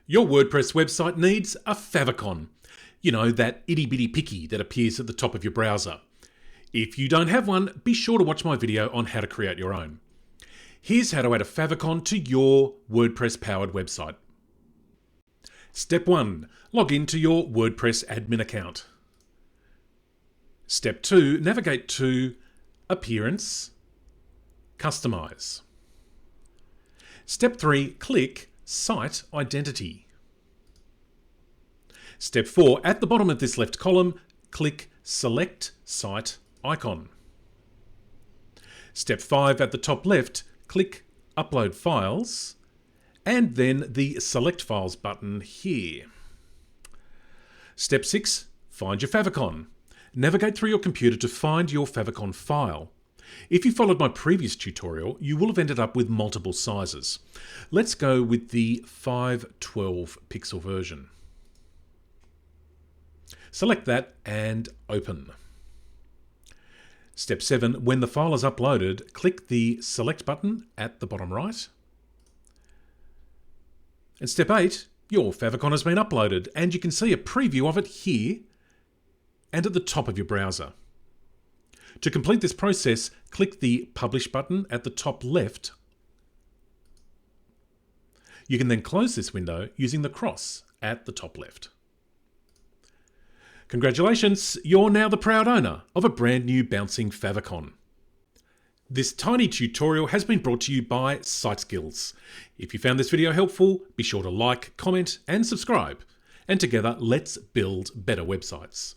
Your WordPress website needs a favicon. You know, that itty-bitty picky that appears at the top of your browser. If you don't have one, be sure to watch my video on how to create your own. Here's how to add a favicon to your WordPress-powered website. Step 1. Log into your WordPress admin account. Step 2. Navigate to Appearance, Customize. Step 3. Click Site Identity. Step 4. At the bottom of this left column, click Select Site Icon. Step 5. At the top left, click Upload Files, and then the Select Files button here. Step 6. Find your favicon. Navigate through your computer to find your favicon file. If you followed my previous tutorial, you will have ended up with multiple sizes. Let's go with the 512 pixel version. Select that and open. Step 7. When the file is uploaded, click the Select button at the bottom right. And Step 8. Your favicon has been uploaded, and you can see a preview of it here and at the top of your browser. To complete this process, click the Publish button at the top left. You can then close this window using the cross at the top left. Congratulations, you're now the proud owner of a brand new bouncing favicon. This tiny tutorial has been brought to you by SiteSkills. If you found this video helpful, be sure to like, comment and subscribe. And together, let's build better websites.